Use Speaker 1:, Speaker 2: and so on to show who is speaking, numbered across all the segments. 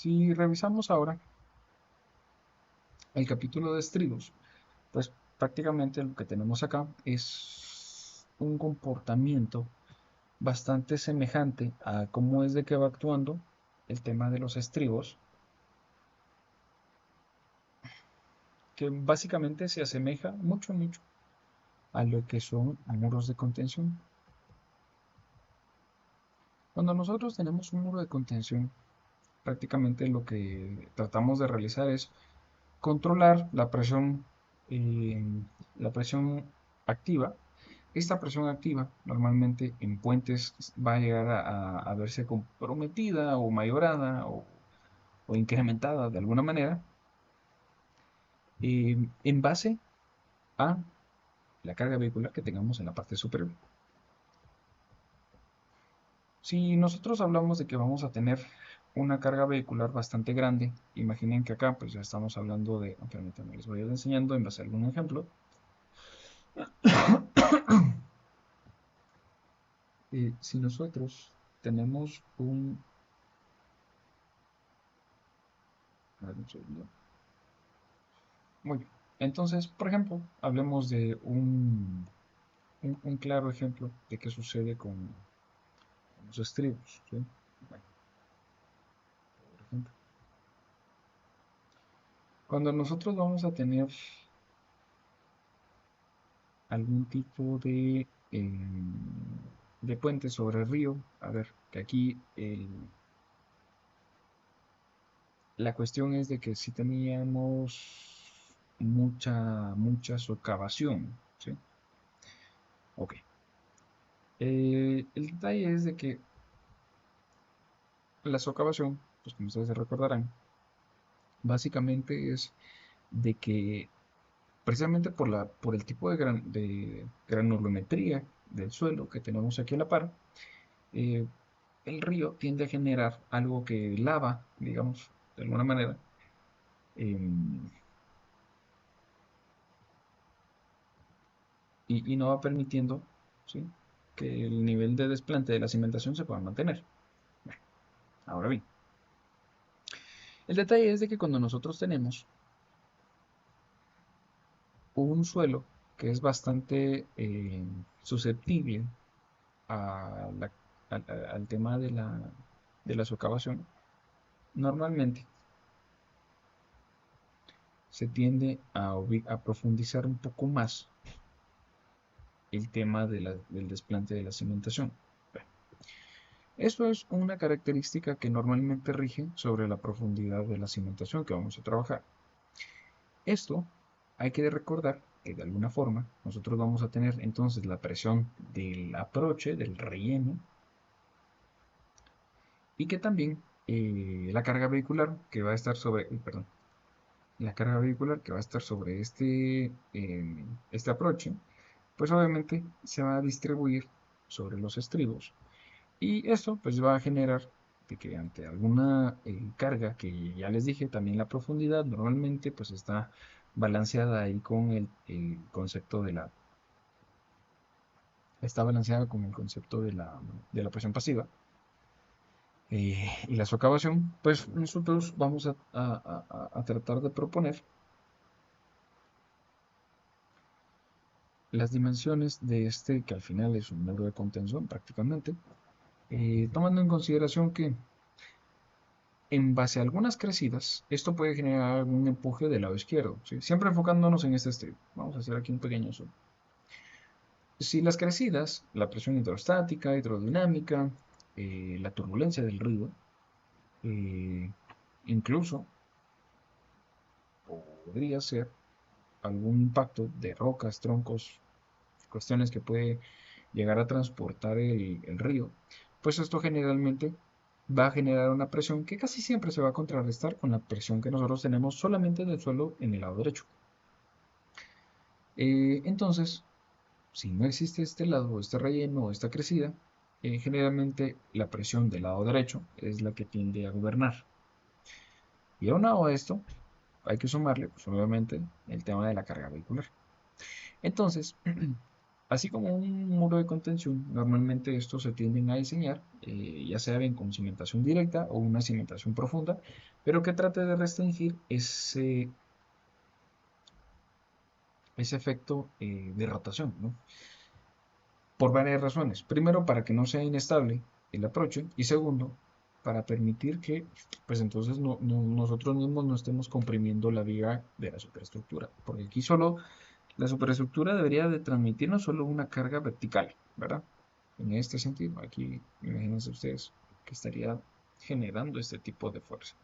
Speaker 1: Si revisamos ahora el capítulo de estribos, pues prácticamente lo que tenemos acá es un comportamiento bastante semejante a cómo es de que va actuando el tema de los estribos, que básicamente se asemeja mucho a lo que son muros de contención. Cuando nosotros tenemos un muro de contención, prácticamente lo que tratamos de realizar es controlar eh, la presión activa. Esta presión activa normalmente en puentes va a llegar a verse comprometida o mayorada o incrementada de alguna manera en base a la carga vehicular que tengamos en la parte superior. Si nosotros hablamos de que vamos a tener una carga vehicular bastante grande, imaginen que acá pues ya estamos hablando de, permítanme, les voy a ir enseñando en base a algún ejemplo. Si nosotros tenemos a ver, un segundo. Muy bien. Entonces, por ejemplo, hablemos de un claro ejemplo de qué sucede con los estribos, ¿sí? Bueno, por ejemplo, cuando nosotros vamos a tener algún tipo de puente sobre el río, a ver, que aquí la cuestión es de que si teníamos mucha socavación, ¿sí? Ok. El detalle es de que la socavación, pues como ustedes se recordarán, básicamente es de que precisamente por el tipo de granulometría del suelo que tenemos aquí a la par, eh, el río tiende a generar algo que lava, digamos, de alguna manera, em, y no va permitiendo, ¿sí?, que el nivel de desplante de la cimentación se pueda mantener. Bueno, ahora bien, el detalle es de que cuando nosotros tenemos un suelo que es bastante susceptible a al tema de la socavación, normalmente se tiende a profundizar un poco más el tema del desplante de la cimentación. Bueno, esto es una característica que normalmente rige sobre la profundidad de la cimentación que vamos a trabajar. Esto hay que recordar que de alguna forma nosotros vamos a tener entonces la presión del aproche, del relleno, y que también la carga vehicular que va a estar sobre, perdón, la carga vehicular que va a estar sobre este aproche, pues obviamente se va a distribuir sobre los estribos y esto pues va a generar de que ante alguna carga que ya les dije, también la profundidad normalmente pues está balanceada ahí con el concepto está balanceada con el concepto de la presión pasiva y la socavación, pues nosotros vamos a tratar de proponer las dimensiones de este, que al final es un muro de contención prácticamente, tomando en consideración que en base a algunas crecidas, esto puede generar algún empuje del lado izquierdo, ¿sí? Siempre enfocándonos en este estribo. Vamos a hacer aquí un pequeño zoom. Si las crecidas, la presión hidrostática, hidrodinámica, la turbulencia del río, eh, incluso podría ser algún impacto de rocas, troncos, cuestiones que puede llegar a transportar el río, pues esto generalmente va a generar una presión que casi siempre se va a contrarrestar con la presión que nosotros tenemos solamente del suelo en el lado derecho. Entonces, si no existe este lado, este relleno o esta crecida, generalmente la presión del lado derecho es la que tiende a gobernar. Y aunado a esto, hay que sumarle, pues obviamente, el tema de la carga vehicular. Entonces, Así como un muro de contención, normalmente estos se tienden a diseñar, ya sea bien con cimentación directa o una cimentación profunda, pero que trate de restringir ese efecto de rotación, ¿no? Por varias razones. Primero, para que no sea inestable el approach, y segundo, para permitir que, pues entonces nosotros mismos no estemos comprimiendo la viga de la superestructura, porque aquí solo la superestructura debería de transmitirnos solo una carga vertical, ¿verdad? En este sentido, aquí imagínense ustedes que estaría generando este tipo de fuerza.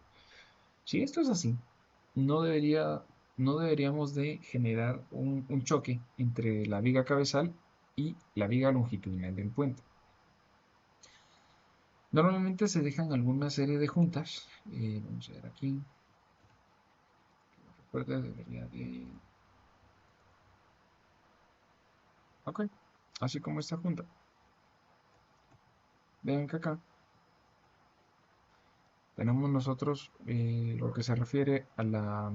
Speaker 1: Si esto es así, no debería, no deberíamos de generar un choque entre la viga cabezal y la viga longitudinal del puente. Normalmente se dejan alguna serie de juntas. Vamos a ver aquí. Recuerda, debería de... Ok, así como esta junta. Vean que acá tenemos nosotros lo que se refiere a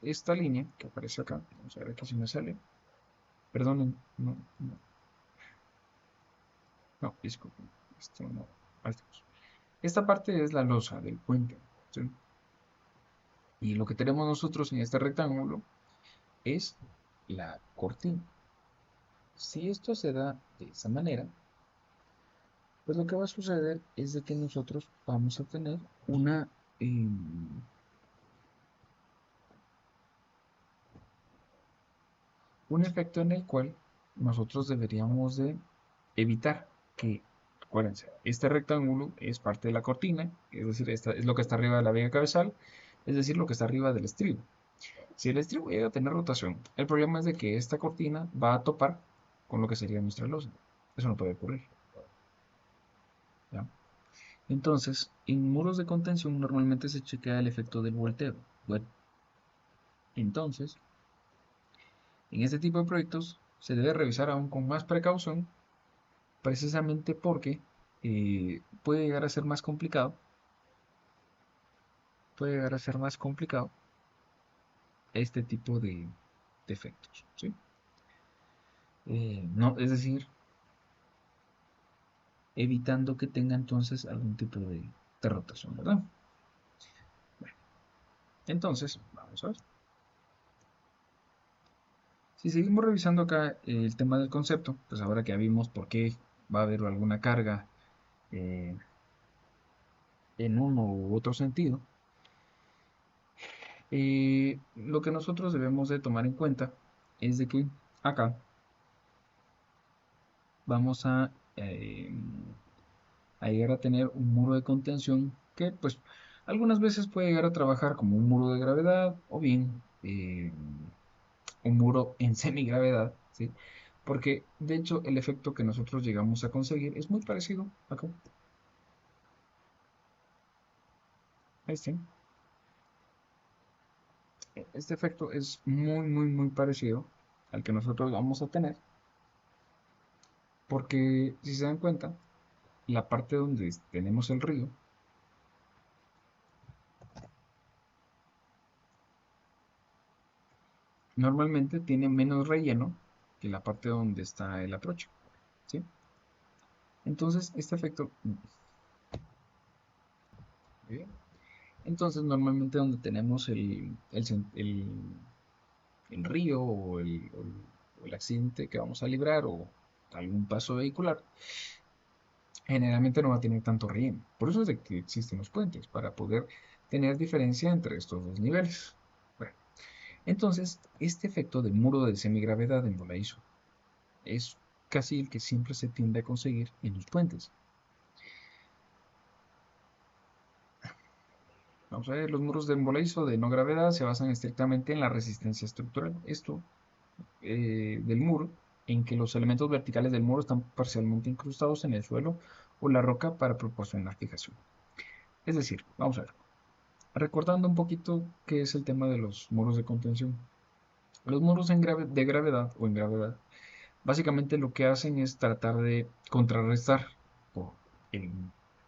Speaker 1: esta línea que aparece acá. Vamos a ver aquí si me sale. Perdonen, no, no, no, disculpen. Esto no. Ahí estamos. Esta parte es la losa del puente, ¿sí? Y lo que tenemos nosotros en este rectángulo es la cortina. Si esto se da de esa manera, pues lo que va a suceder es de que nosotros vamos a tener eh, un efecto en el cual nosotros deberíamos de evitar que, acuérdense, este rectángulo es parte de la cortina, es decir, esta es lo que está arriba de la viga cabezal, es decir, lo que está arriba del estribo. Si el estribo llega a tener rotación, el problema es de que esta cortina va a topar con lo que sería nuestra losa. Eso no puede ocurrir, ¿ya? Entonces, en muros de contención normalmente se chequea el efecto del volteo. Bueno, entonces, en este tipo de proyectos se debe revisar aún con más precaución, precisamente porque puede llegar a ser más complicado, puede llegar a ser más complicado este tipo de efectos, ¿sí? No, es decir, evitando que tenga entonces algún tipo de rotación, ¿verdad? Bueno, entonces, vamos a ver. Si seguimos revisando acá el tema del concepto, pues ahora que ya vimos por qué va a haber alguna carga eh, en uno u otro sentido, lo que nosotros debemos de tomar en cuenta es de que acá vamos a llegar a tener un muro de contención que pues algunas veces puede llegar a trabajar como un muro de gravedad o bien un muro en semigravedad, ¿sí? Porque de hecho el efecto que nosotros llegamos a conseguir es muy parecido acá. Este, este efecto es muy parecido al que nosotros vamos a tener, porque si se dan cuenta, la parte donde tenemos el río, normalmente tiene menos relleno que la parte donde está el aproche, ¿sí? Entonces, este efecto, entonces normalmente donde tenemos el río o el accidente que vamos a librar o algún paso vehicular, generalmente no va a tener tanto relleno. Por eso es de que existen los puentes, para poder tener diferencia entre estos dos niveles. Bueno, entonces, este efecto de muro de semigravedad en voladizo es casi el que siempre se tiende a conseguir en los puentes. Vamos a ver, los muros de voladizo de no gravedad se basan estrictamente en la resistencia estructural. Esto del muro, en que los elementos verticales del muro están parcialmente incrustados en el suelo o la roca para proporcionar fijación. Es decir, vamos a ver, recordando un poquito qué es el tema de los muros de contención. Los muros de gravedad o en gravedad, básicamente lo que hacen es tratar de contrarrestar por el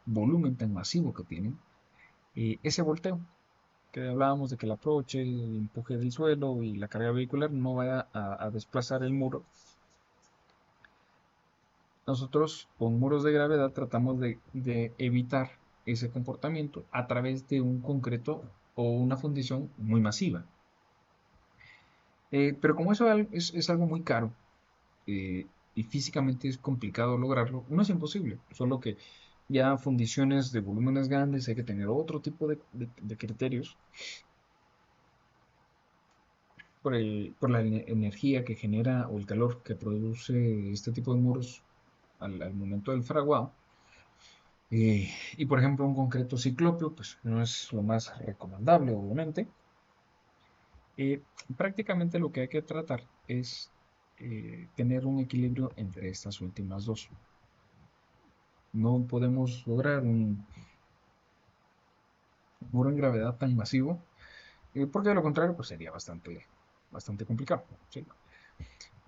Speaker 1: volumen tan masivo que tienen ese volteo. que hablábamos de que el aproche, el empuje del suelo y la carga vehicular no vaya a desplazar el muro. Nosotros con muros de gravedad tratamos de evitar ese comportamiento a través de un concreto o una fundición muy masiva. Pero como eso es algo muy caro y físicamente es complicado lograrlo, no es imposible, solo que ya fundiciones de volúmenes grandes hay que tener otro tipo de criterios por la energía que genera o el calor que produce este tipo de muros al momento del fraguado. Y por ejemplo, un concreto ciclópeo, pues no es lo más recomendable, obviamente. Eh, Prácticamente lo que hay que tratar es tener un equilibrio entre estas últimas dos. No podemos lograr un muro en gravedad tan masivo, porque de lo contrario, pues sería bastante complicado, ¿sí?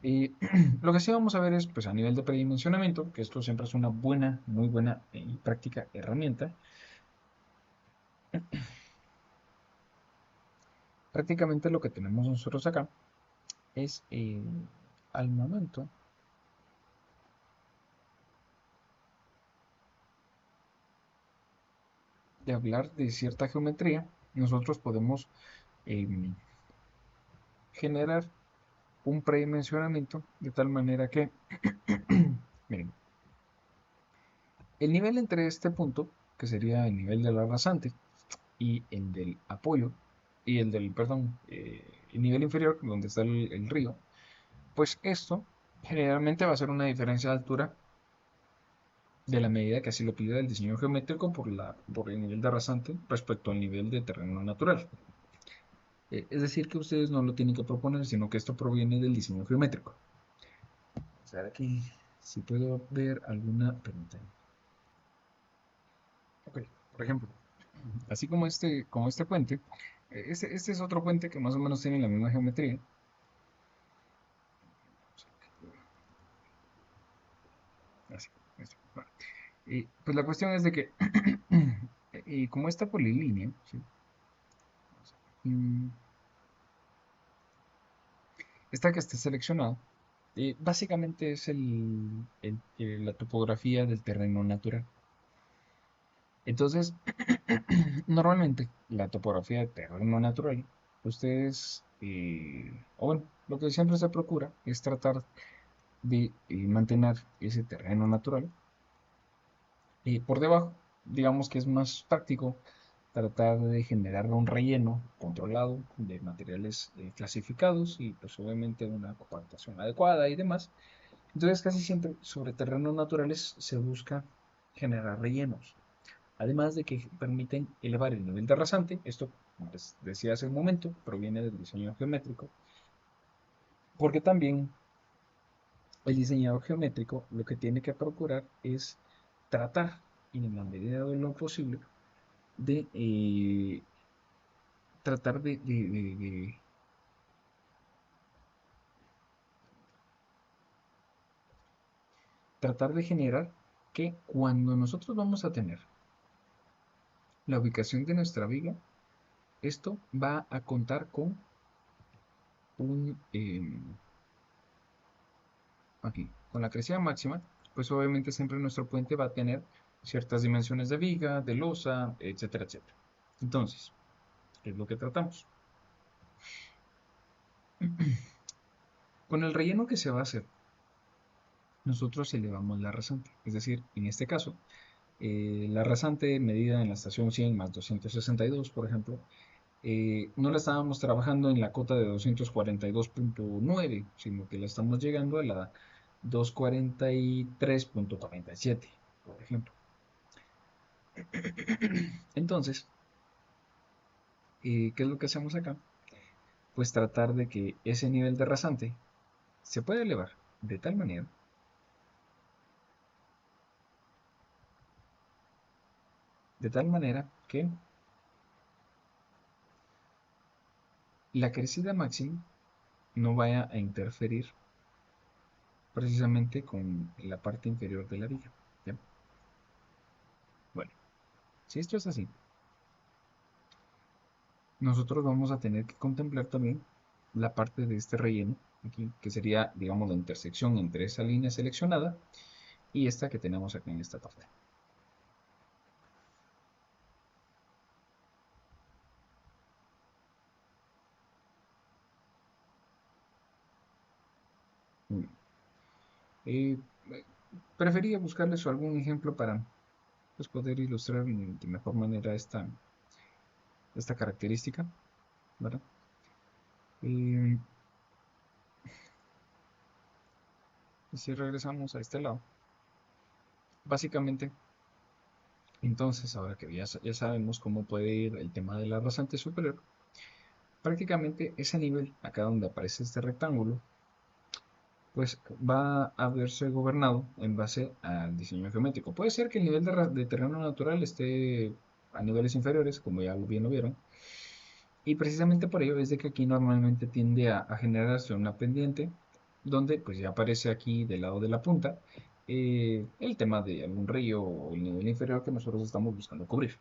Speaker 1: Y lo que sí vamos a ver es, pues a nivel de predimensionamiento, que esto siempre es una buena, muy buena y práctica herramienta. Prácticamente lo que tenemos nosotros acá es al momento de hablar de cierta geometría, nosotros podemos em, generar un predimensionamiento de tal manera que, miren, el nivel entre este punto, que sería el nivel de la rasante, y el del apoyo, y el del, perdón, el nivel inferior, donde está el río, pues esto generalmente va a ser una diferencia de altura de la medida que así lo pide el diseño geométrico por el nivel de rasante respecto al nivel de terreno natural. Es decir, que ustedes no lo tienen que proponer, sino que esto proviene del diseño geométrico. Vamos a ver aquí si puedo ver alguna pregunta. Ok, por ejemplo, así como este puente, este es otro puente que más o menos tiene la misma geometría. Así, así, bueno. Y pues la cuestión es de que, y como esta polilínea, ¿sí? Mm, esta que está seleccionada, básicamente es la topografía del terreno natural. Entonces, normalmente la topografía de terreno natural, ustedes, o bueno, lo que siempre se procura es tratar de mantener ese terreno natural por debajo. Digamos que es más práctico tratar de generar un relleno controlado de materiales clasificados y pues obviamente una compactación adecuada y demás. Entonces casi siempre sobre terrenos naturales se busca generar rellenos. Además de que permiten elevar el nivel de rasante, esto, como les decía hace un momento, proviene del diseño geométrico, porque también el diseñador geométrico lo que tiene que procurar es tratar, en la medida de lo posible, de tratar tratar de generar que cuando nosotros vamos a tener la ubicación de nuestra viga, esto va a contar con un, aquí, con la crecida máxima, pues obviamente siempre nuestro puente va a tener ciertas dimensiones de viga, de losa, etcétera, etcétera. Entonces, ¿qué es lo que tratamos? Con el relleno que se va a hacer, nosotros elevamos la rasante. Es decir, en este caso, la rasante medida en la estación 100 más 262, por ejemplo, no la estábamos trabajando en la cota de 242.9, sino que la estamos llegando a la 243.47, por ejemplo. Entonces, ¿qué es lo que hacemos acá? Pues tratar de que ese nivel de rasante se pueda elevar de tal manera, que la crecida máxima no vaya a interferir precisamente con la parte inferior de la viga. ¿Ya? Bueno, si esto es así, nosotros vamos a tener que contemplar también la parte de este relleno, aquí, que sería, digamos, la intersección entre esa línea seleccionada y esta que tenemos acá en esta parte. Mm. Eh, Prefería buscarles algún ejemplo para pues, poder ilustrar de mejor manera esta característica, ¿verdad? Eh, si regresamos a este lado, básicamente, entonces, ahora que ya sabemos cómo puede ir el tema de la rasante superior, prácticamente ese nivel, acá donde aparece este rectángulo, pues va a verse gobernado en base al diseño geométrico. Puede ser que el nivel de terreno natural esté a niveles inferiores, como ya bien lo vieron, y precisamente por ello es de que aquí normalmente tiende a generarse una pendiente, donde pues ya aparece aquí del lado de la punta el tema de algún río o el nivel inferior que nosotros estamos buscando cubrir.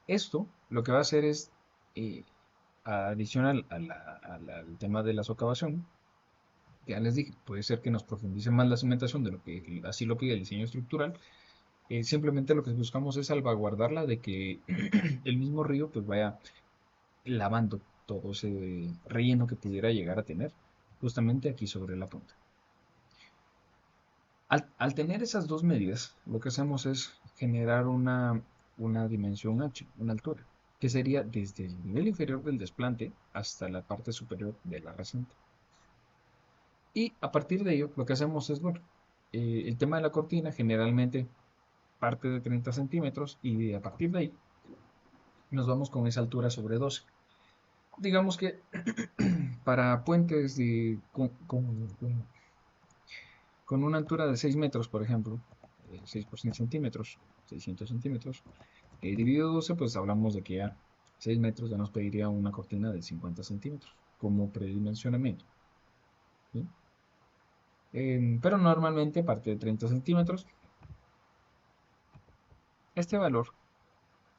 Speaker 1: Esto lo que va a hacer es, eh, adicional al tema de la socavación, ya les dije, puede ser que nos profundice más la cimentación de lo que así lo pide el diseño estructural. Simplemente lo que buscamos es salvaguardarla de que el mismo río pues vaya lavando todo ese relleno que pudiera llegar a tener justamente aquí sobre la punta. Al tener esas dos medidas, lo que hacemos es generar una dimensión h, una altura, que sería desde el nivel inferior del desplante hasta la parte superior de la rasante. Y a partir de ello, lo que hacemos es, bueno, el tema de la cortina generalmente parte de 30 centímetros y a partir de ahí nos vamos con esa altura sobre 12. Digamos que para puentes con una altura de 6 metros, por ejemplo, 6 por 100 centímetros, 600 centímetros, dividido 12, pues hablamos de que ya 6 metros ya nos pediría una cortina de 50 centímetros como predimensionamiento. ¿Sí? Pero normalmente parte de 30 centímetros. Este valor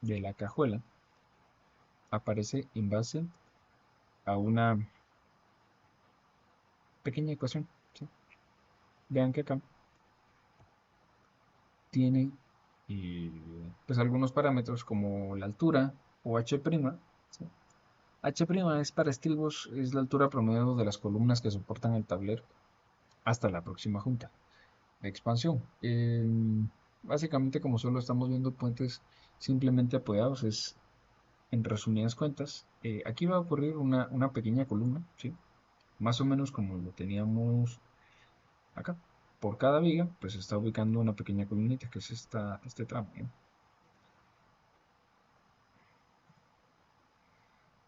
Speaker 1: de la cajuela aparece en base a una pequeña ecuación. ¿Sí? Vean que acá tiene pues algunos parámetros como la altura o h'. ¿Sí? H' es para estilbos, es la altura promedio de las columnas que soportan el tablero hasta la próxima junta de expansión. Básicamente, como solo estamos viendo puentes simplemente apoyados, es en resumidas cuentas, aquí va a ocurrir una pequeña columna, ¿sí? Más o menos como lo teníamos acá. Por cada viga, pues se está ubicando una pequeña columnita, que es este tramo, ¿no?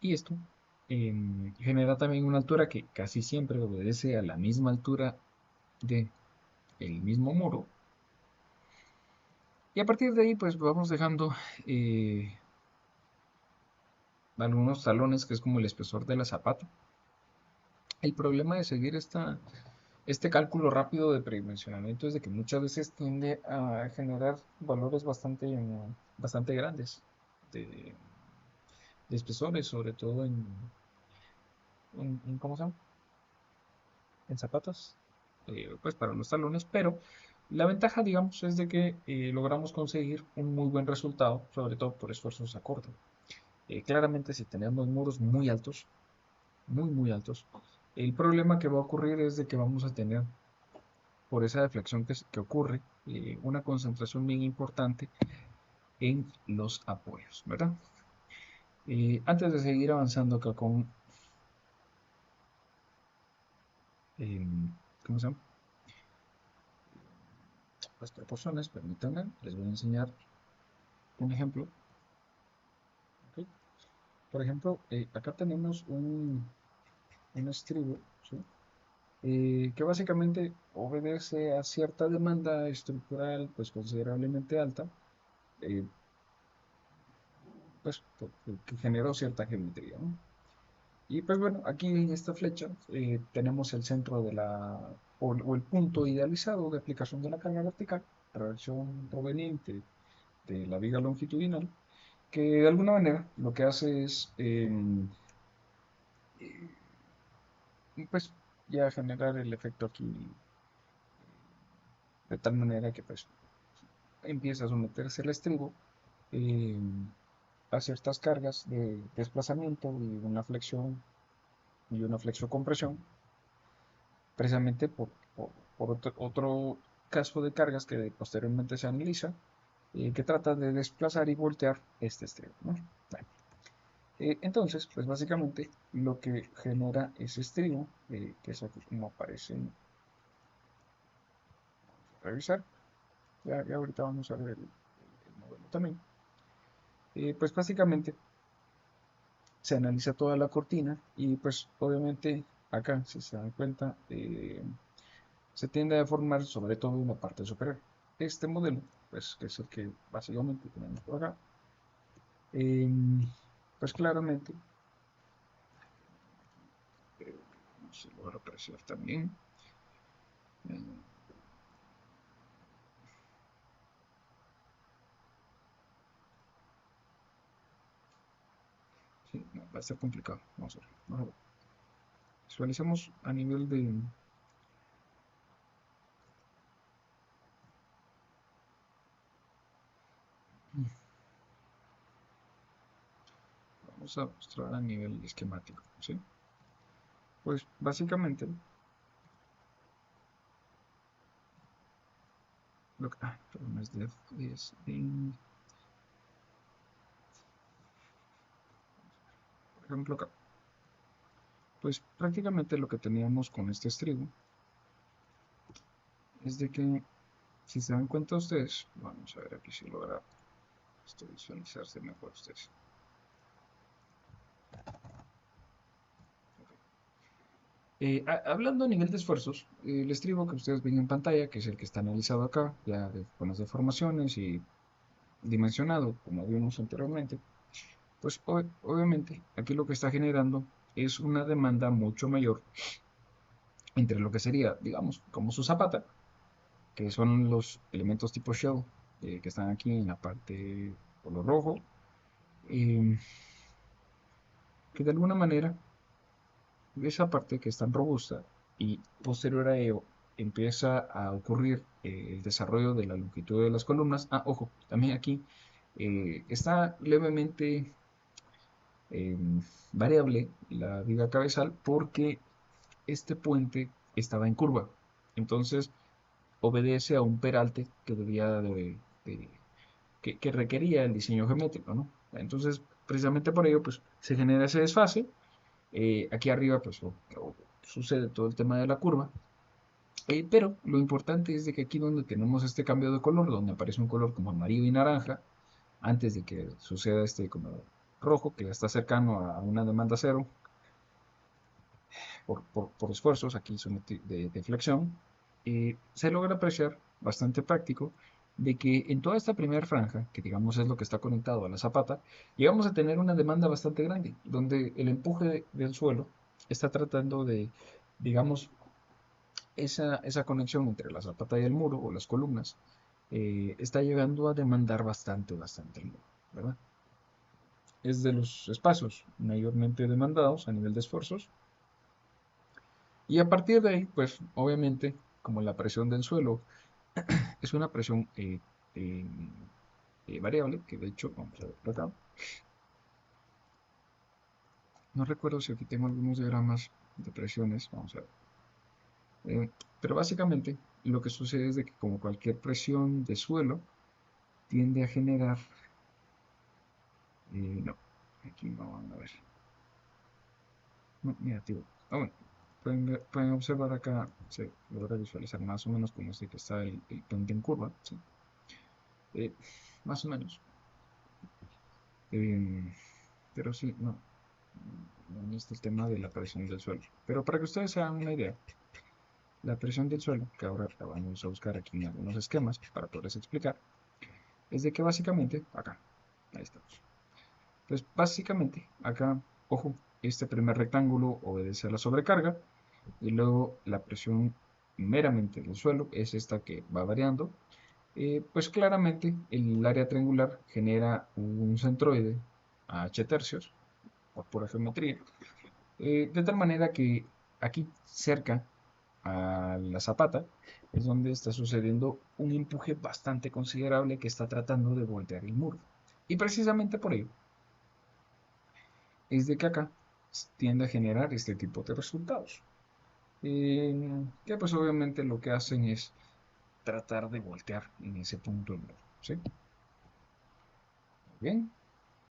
Speaker 1: Y esto genera también una altura que casi siempre obedece a la misma altura de el mismo muro. Y a partir de ahí, pues vamos dejando eh, algunos talones, que es como el espesor de la zapata. El problema de seguir este cálculo rápido de predimensionamiento es de que muchas veces tiende a generar valores bastante grandes de, de espesores, sobre todo ¿cómo se llama? En zapatas, pues para los talones, pero la ventaja, digamos, es de que logramos conseguir un muy buen resultado, sobre todo por esfuerzos a corto. Claramente, si tenemos muros muy altos, muy altos, el problema que va a ocurrir es de que vamos a tener, por esa deflexión que ocurre, una concentración bien importante en los apoyos, ¿verdad? Antes de seguir avanzando acá con, ¿cómo se llama? Las proporciones, permítanme, les voy a enseñar un ejemplo. ¿Ok? Por ejemplo, acá tenemos un estribo, ¿sí? Que básicamente obedece a cierta demanda estructural pues considerablemente alta, eh, pues que generó cierta geometría, ¿no? Y pues bueno, aquí en esta flecha tenemos el centro o el punto idealizado de aplicación de la carga vertical, reacción proveniente de la viga longitudinal, que de alguna manera lo que hace es, pues, ya generar el efecto aquí de tal manera que pues empieza a someterse el estribo eh, a ciertas cargas de desplazamiento y una flexo-compresión, precisamente por otro caso de cargas que posteriormente se analiza, que trata de desplazar y voltear este estribo, ¿no? Bueno, entonces, pues básicamente lo que genera ese estribo, que es aquí como aparece, vamos a revisar, ya ahorita vamos a ver el modelo también. Pues básicamente se analiza toda la cortina y pues obviamente acá, si se dan cuenta, se tiende a formar sobre todo en la parte superior. Este modelo, pues que es el que básicamente tenemos por acá, em, pues claramente, no se logra apreciar también. eh, sí, no, va a ser complicado. Vamos a ver. Visualicemos a nivel de... Vamos a mostrar a nivel esquemático, ¿sí? Pues básicamente, perdón, por ejemplo acá. Pues prácticamente lo que teníamos con este estribo es de que, si se dan cuenta ustedes, vamos a ver aquí si logra esto visualizarse mejor ustedes. Hablando a nivel de esfuerzos, el estribo que ustedes ven en pantalla, que es el que está analizado acá, ya con las deformaciones y dimensionado, como vimos anteriormente, pues obviamente aquí lo que está generando es una demanda mucho mayor entre lo que sería, digamos, como su zapata, que son los elementos tipo shell, que están aquí en la parte color rojo, eh, que de alguna manera esa parte que es tan robusta y posterior a ello empieza a ocurrir el desarrollo de la longitud de las columnas. Ah, ojo, también aquí está levemente eh, variable la viga cabezal porque este puente estaba en curva. Entonces obedece a un peralte que que requería el diseño geométrico, ¿no? Entonces, precisamente por ello, pues se genera ese desfase. Aquí arriba, pues sucede todo el tema de la curva. Pero lo importante es de que aquí donde tenemos este cambio de color, donde aparece un color como amarillo y naranja, antes de que suceda este como rojo, que ya está cercano a una demanda cero por esfuerzos aquí de flexión, se logra apreciar bastante práctico de que en toda esta primera franja, que digamos es lo que está conectado a la zapata, llegamos a tener una demanda bastante grande, donde el empuje del suelo está tratando de, digamos, esa conexión entre la zapata y el muro o las columnas, está llegando a demandar bastante el muro, ¿verdad? Es de los espacios mayormente demandados a nivel de esfuerzos. Y a partir de ahí, pues obviamente, como la presión del suelo es una presión eh, variable, que de hecho, vamos a ver por acá. No recuerdo si aquí tengo algunos diagramas de presiones, vamos a ver. Pero básicamente lo que sucede es de que como cualquier presión de suelo tiende a generar, no, aquí no van a ver, no, negativo. Ah, bueno, pueden observar acá, se logra visualizar más o menos como si que está el puente en curva, ¿sí? Eh, más o menos. Eh, pero sí, no está el tema de la presión del suelo. Pero para que ustedes se hagan una idea, la presión del suelo, que ahora la vamos a buscar aquí en algunos esquemas para poderles explicar, es de que básicamente, acá, ahí estamos. Entonces, básicamente, acá, ojo, este primer rectángulo obedece a la sobrecarga y luego la presión meramente del suelo es esta que va variando Pues claramente el área triangular genera un centroide a h tercios por pura geometría, de tal manera que aquí cerca a la zapata es donde está sucediendo un empuje bastante considerable que está tratando de voltear el muro. Y precisamente por ello es de que acá tiende a generar este tipo de resultados. Que pues obviamente lo que hacen es tratar de voltear en ese punto el muro. ¿Sí? Bien.